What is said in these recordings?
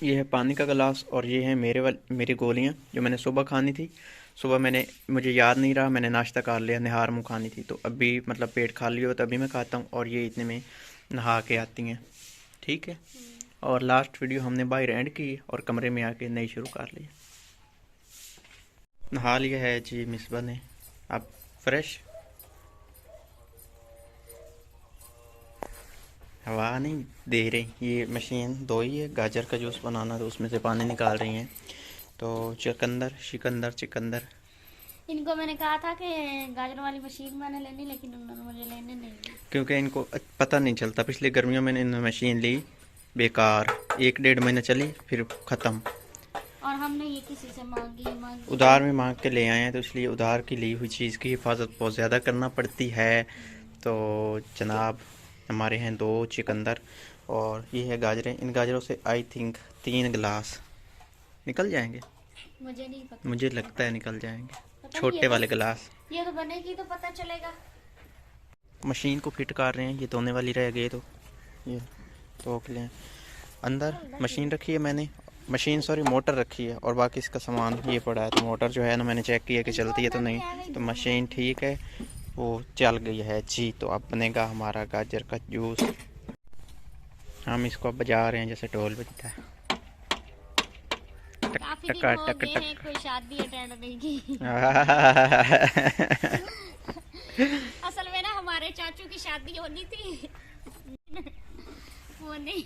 ये है पानी का गिलास और ये है मेरी गोलियाँ जो मैंने सुबह खानी थी। सुबह मुझे याद नहीं रहा, मैंने नाश्ता कर लिया, निहार मुँह खानी थी तो अभी मतलब पेट खाली हो तभी मैं खाता हूँ और ये इतने में नहा के आती हैं। ठीक है। और लास्ट वीडियो हमने बाहर एंड की और कमरे में आके नई शुरू कर ली। नहा लिया है जी मिसबा ने। आप फ्रेश? हवा नहीं दे रही, ये मशीन दो ही है, गाजर का जूस बनाना तो उसमें से पानी निकाल रही हैं। तो चुकंदर शिकंदर चिकंदर इनको मैंने कहा था कि गाजर वाली मशीन मैंने लेनी, लेकिन उन्होंने मुझे लेने नहीं दी। क्योंकि इनको पता नहीं चलता। पिछली गर्मियों में इन्होंने मशीन ली, बेकार, 1-1.5 महीना चली फिर ख़त्म। और हमने ये किसी से मांगी उधार में मांग के ले आए हैं तो इसलिए उधार की ली हुई चीज़ की हिफाजत बहुत ज़्यादा करना पड़ती है। तो जनाब हमारे हैं 2 चिकंदर और ये है गाजरें। इन गाजरों से आई थिंक 3 गिलास निकल जाएंगे। मुझे नहीं पता, मुझे लगता है निकल जाएंगे, पता नहीं छोटे वाले गिलास। ये तो बनेगी तो पता चलेगा। मशीन को फिट कर रहे हैं, ये धोने वाली रह गई तो ये धो के लें। अंदर मशीन रखी है मैंने, मशीन सॉरी मोटर रखी है और बाकी इसका सामान ये पड़ा है। तो मोटर जो है ना मैंने चेक किया कि चलती है तो नहीं, तो मशीन ठीक है, वो चल गई है जी। तो अब बनेगा हमारा गाजर का जूस। हम इसको अब बजा रहे हैं जैसे ढोल बजता है। काफी टक दिन हो टक गए टक हैं कोई शादी अटेंड नहीं की। टक। असल में ना हमारे चाचू की शादी होनी थी, वो नहीं।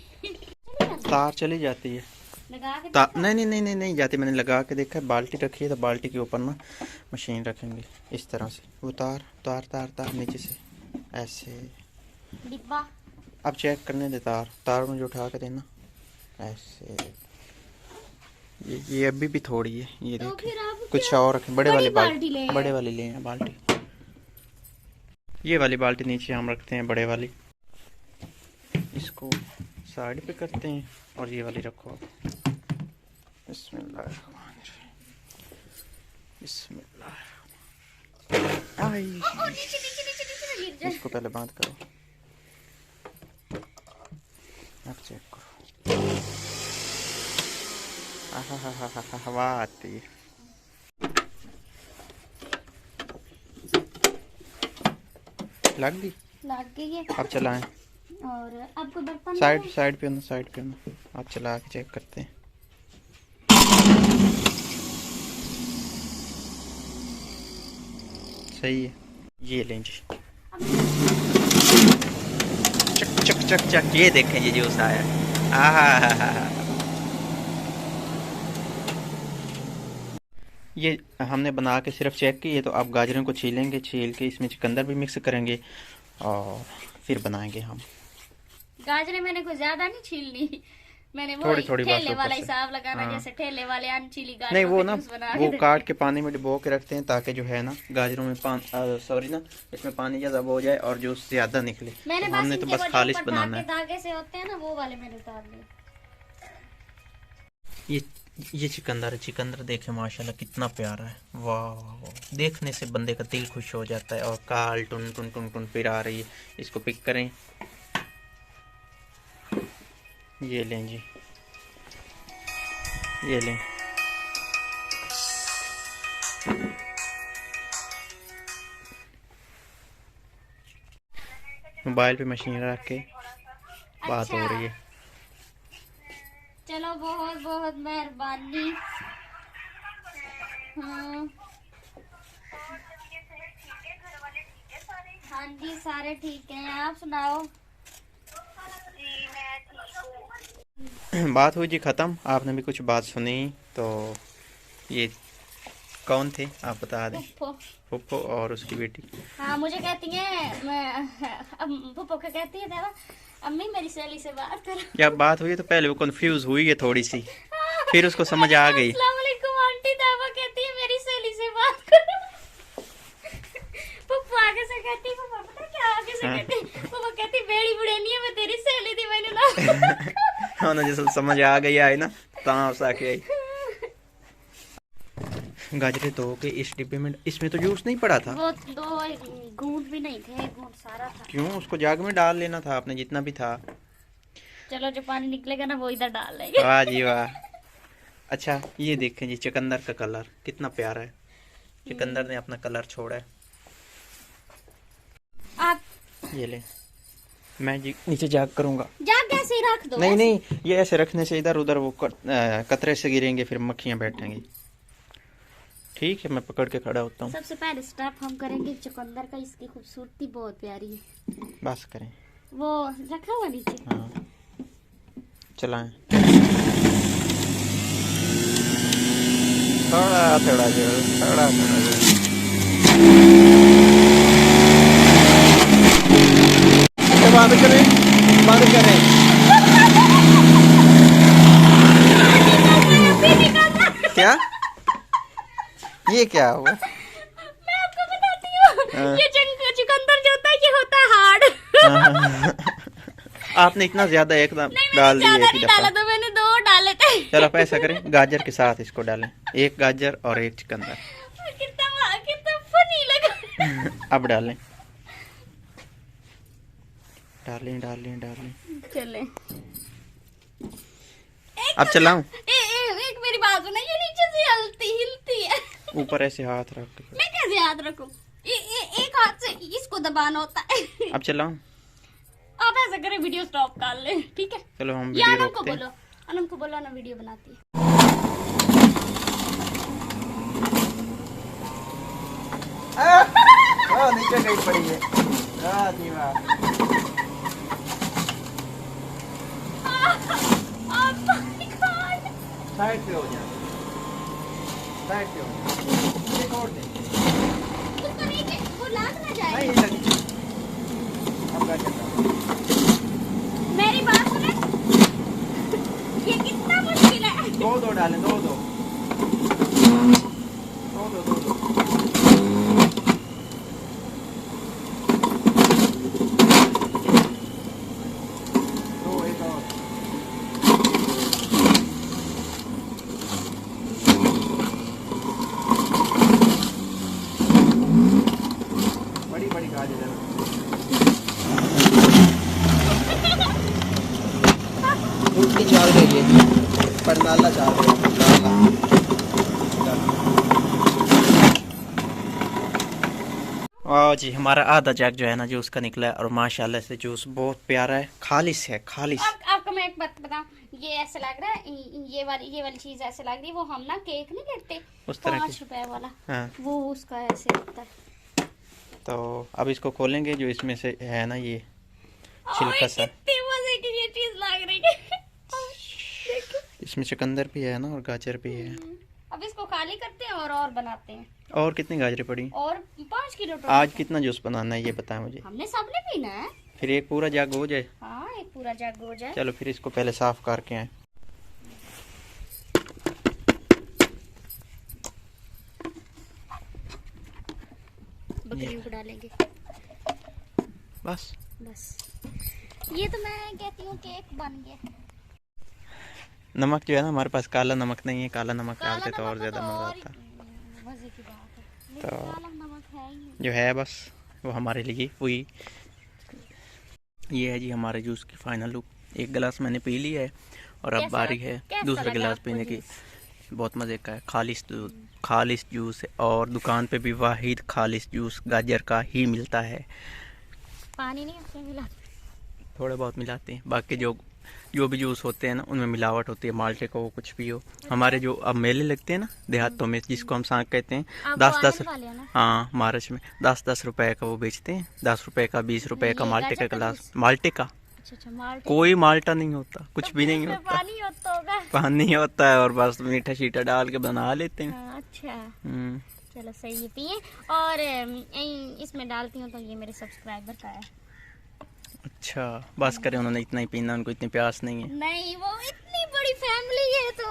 तार चली जाती है। लगा के नहीं नहीं नहीं नहीं नहीं जाती, मैंने लगा के देखा है। बाल्टी रखी है तो बाल्टी के ऊपर ना मशीन रखेंगे इस तरह से। वो तार तार तार तार नीचे से ऐसे। डिब्बा अब चेक करने दे, तार तार मुझे उठा के देना ऐसे। ये अभी भी थोड़ी है, ये तो देखें। फिर आप कुछ और रखें, बड़े वाली बाल्टी ले बड़े वाली ले हैं बाल्टी। ये वाली बाल्टी नीचे हम रखते हैं, बड़े वाली। इसको साइड पे करते हैं और ये वाली रखो आप। बिस्मिल्लाह बिस्मिल्लाह। इसको पहले बंद करो, अब चेक करो। हवा आती है। लग गई है। अब चलाएं। और आपको बर्तन साइड पे होना, साइड पे होना। आप चला के चेक करते हैं। सही है, ये लें जी। चक चक चक चक, ये देखें ये जूस आया। आहा, ये हमने बना के सिर्फ चेक की है। तो आप गाजरों को छीलेंगे, छील के इसमें चुकंदर भी मिक्स करेंगे और फिर बनाएंगे हम। गाजरें मैंने कोई ज्यादा नहीं छीलनी, मैंने वो थोड़ी थोड़ी ठेले बस वाला ऊपर से। हिसाब लगाना, हाँ। जैसे ठेले वाले अनचीली गाजरों नहीं वो का ना, जूस बना वो के काट के पानी में डुबो के रखते हैं ताकि जो है ना गाजरों में सॉरी ना, इसमें पानी ज़्यादा हो जाए और जूस ज़्यादा निकले। मैंने तो हमने तो इनके बस वो जो खालिश ऊपर बनाना धागे है। धागे से होते हैं ना, वो वाले मैंने उतार लिए। ये चिकंदर है, चिकंदर देखे माशाल्लाह कितना प्यारा है। वाह वाह वाह, देखने से बंदे का दिल खुश हो जाता है। और काल टुन टुन टुन टुन फिर आ रही है। इसको पिक करें, ये लें जी, ये लें। मोबाइल पे मशीन रख के बात हो रही है। चलो बहुत बहुत मेहरबानी। हाँ हाँ जी, सारे ठीक हैं, आप सुनाओ। बात हुई जी ख़त्म, आपने भी कुछ बात सुनी। तो ये कौन थे आप बता दें? फुप्पो। फुप्पो और उसकी बेटी। हाँ मुझे कहती हैं, मैं फुप्पो को कहती है देवा, अम्मी मेरी सहेली से बात करो। या बात हुई तो पहले वो कंफ्यूज हुई है थोड़ी सी, फिर उसको समझ आ गई। अस्सलाम वालेकुम आंटी, देवा कहती है मेरी सहेली से बात करो। फुप्पो आगे से कहती है, फुप्पो पता क्या आगे से हाँ। कहती, फुप्पो कहती बेड़ी बुढ़ेनी है, मैं तेरी सहेली थी, मैंने ना। हाँ ना, जैसे समझ आ गई है ना, तां सा के आई। गाजरे धो के इस डिब्बे में, इसमें तो जूस नहीं पड़ा था। वो 2 घूंट भी नहीं थे, एक घूंट सारा था। क्यों, उसको जाग में डाल लेना था आपने जितना भी था। चलो जो पानी निकलेगा ना वो इधर डाल लेंगे। वाह जी वाह। अच्छा ये देखें जी चुकंदर का कलर कितना प्यारा है। चुकंदर ने अपना कलर छोड़ा है। आप ये ले, मैं जी नीचे जाग करूंगा। जाग कैसे ही रख दो। नहीं ऐसे। नहीं, ये ऐसे रखने से इधर उधर वो कतरे से गिरेंगे, फिर मक्खियां बैठेंगी। ठीक है, मैं पकड़ के खड़ा होता हूँ। सबसे पहले स्टेप हम करेंगे चुकंदर का। इसकी खूबसूरती बहुत प्यारी है। बस करें। वो रखा हुआ नीचे। हाँ चलाएं। थोड़ा थोड़ा जो थोड़ा थोड़ा जो बंद करें, बंद करें। क्या ये क्या हुआ? मैं आपको बताती हूँ। हाँ। ये चुकंदर जो होता है ये होता है हार्ड। आपने इतना ज्यादा एकदम नहीं डाल मैंने दिया ज्यादा एक ही नहीं डाला दफा। तो मैंने 2 डाले थे। चलो अब ऐसा करें, गाजर के साथ इसको डालें, एक गाजर और एक चुकंदर। कितना फनी लगा। अब डालें, डालें डालें डालें। चले अब चलाऊं? एक मेरी बात सुनो, ये नीचे से हिलती है। ऊपर ऐसे हाथ रख के। मैं कैसे याद रखूं? एक हाथ से इसको दबाना होता है। अब चलाऊं? आप ऐसा करें, वीडियो स्टॉप कर ले, ठीक है? चलो हम या वीडियो अनम को रोकते हैं। बोलो, अनम को बोलो ना वीडियो बनाती है। नीचे गई पड़ी है। वाह जी वाह। साइड पे हो जाए, साइड पे हो जाए। एक और देंगे। उसको नीचे वो लाग ना जाए। नहीं इधर नीचे। अब गाजर डालो। मेरी बात सुने, ये कितना मुश्किल है। दो दो डालें, दो दो दो दो दो दो। दो एक और। बड़ी बड़ी गाजर है। उल्टी चाल रही है पर नाला चाल रही है, नाला। वाह जी, हमारा आधा जग जो है ना जूस का निकला है, और माशाल्लाह से जूस बहुत प्यारा है, खालिस है, खालिस। आपको मैं एक बात बताऊं, ये ऐसे लग रहा है, ये वाली चीज ऐसे लग रही है, वो हम ना केक नहीं लेते उस तरह 5 रुपए वाला, हाँ। वो उसका ऐसे होता है। तो अब इसको खोलेंगे, जो इसमें से है ना ये छिलका सा, कितनी मजे की ये चीज लग रही है। देखो। इसमें चुकंदर भी है ना और गाजर भी है। अब इसको खाली करते हैं और बनाते हैं। और कितनी गाजरें पड़ी? और 5 किलो टोटल। आज कितना जूस बनाना है ये बताएं मुझे। हमने सबने पीना है। फिर एक पूरा जग हो जाए। हाँ, एक पूरा जग हो जाए। चलो फिर इसको पहले साफ करके आए। बकरियों को डालेंगे बस ये तो मैं कहती हूँ केक बन गया। नमक जो है ना हमारे पास काला नमक नहीं है, काला नमक काला डालते तो और नमक ज्यादा तो मजा और आता। मजे की बात है, लेकिन तो काला नमक है ही नहीं। जो है बस वो हमारे लिए हुई। ये है जी हमारे जूस की फाइनल लुक। एक गिलास मैंने पी लिया है और अब बारी है दूसरा लगा गिलास आपको पीने की। जूस? बहुत मज़े का है, खालिस जूस है, और दुकान पे भी वाहिद खालिस जूस गाजर का ही मिलता है। पानी नहीं उसमें मिला। थोड़े बहुत मिलाते हैं, बाकी जो भी जूस होते हैं ना उनमें मिलावट होती है, माल्टे का वो कुछ भी हो। हमारे जो अब मेले लगते हैं ना देहातों में, जिसको हम सांक कहते हैं, आप 10-10 वो वाले हो ना? हाँ मार्च में 10-10 रुपए का वो बेचते हैं, 10 रुपए का 20 रुपए का ये माल्टे का गाजर का गिलास। जूस? माल्टे का अच्छा माल्टे। कोई माल्टा नहीं होता, कुछ भी नहीं उसमें होता, पानी होता होगा। पानी होता है और बस मीठा शीठा डाल के बना लेते हैं। हाँ, अच्छा हम्म। चलो सही है, पिए। और इसमें डालती हूँ तो ये मेरे सब्सक्राइबर का है। अच्छा बस करें, उन्होंने इतना ही पीना, उनको इतनी प्यास नहीं है। नहीं, वो इतनी बड़ी फैमिली है तो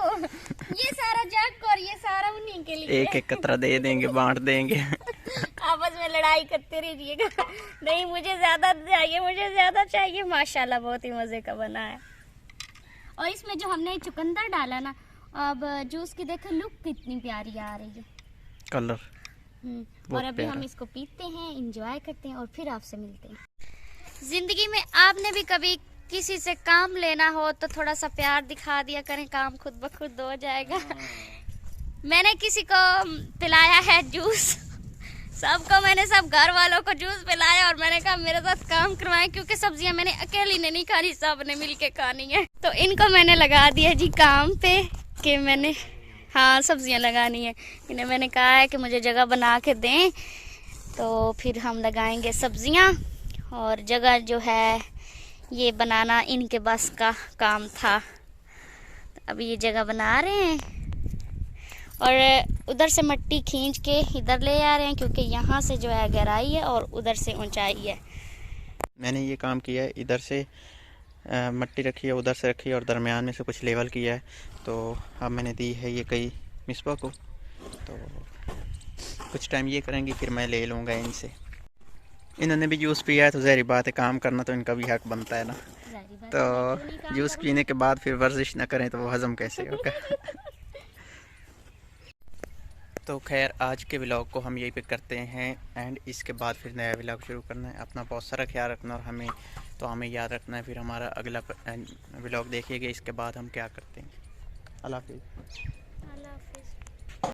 ये सारा जग और ये सारा उन्हीं के लिए। एक एक कतरा दे देंगे, बांट देंगे। आपस में लड़ाई करते रहिएगा। नहीं मुझे ज्यादा चाहिए, मुझे ज्यादा चाहिए। माशाल्लाह बहुत ही मजे का बना है। और इसमें जो हमने चुकंदर डाला ना, अब जूस की देखो लुक कितनी प्यारी आ रही है, कलर और अभी हम प्यारा। इसको पीते हैं, इंजॉय करते हैं और फिर आपसे मिलते हैं। जिंदगी में आपने भी कभी किसी से काम लेना हो तो थोड़ा सा प्यार दिखा दिया करें, काम खुद ब खुद हो जाएगा। मैंने किसी को पिलाया है जूस, सबको मैंने सब घर वालों को जूस पिलाया और मैंने कहा मेरे साथ काम करवाएं, क्योंकि सब्जियां मैंने अकेली ने नहीं खानी, सब ने मिल के खानी है। तो इनको मैंने लगा दिया जी काम पे कि मैंने हाँ सब्जियां लगानी है। इन्हें मैंने कहा है कि मुझे जगह बना के दें तो फिर हम लगाएंगे सब्जियां, और जगह जो है ये बनाना इनके बस का काम था। अभी ये जगह बना रहे हैं और उधर से मिट्टी खींच के इधर ले आ रहे हैं, क्योंकि यहाँ से जो है गहराई है और उधर से ऊंचाई है। मैंने ये काम किया है, इधर से मिट्टी रखी है, उधर से रखी है और दरमियान में से कुछ लेवल किया है। तो अब मैंने दी है ये कई मिसबा को, तो कुछ टाइम ये करेंगे फिर मैं ले लूँगा इनसे। इन्होंने भी जूस पिया है तो ज़ाहिर बात है काम करना तो इनका भी हक बनता है ना। तो जूस पीने के बाद फिर वर्जिश ना करें तो वो हज़म कैसे होगा। तो खैर आज के व्लॉग को हम यहीं पे करते हैं एंड इसके बाद फिर नया व्लॉग शुरू करना है। अपना बहुत सारा ख्याल रखना और हमें याद रखना है फिर हमारा अगला व्लॉग देखिएगा इसके बाद हम क्या करते हैं। अल्लाह हाफिज़।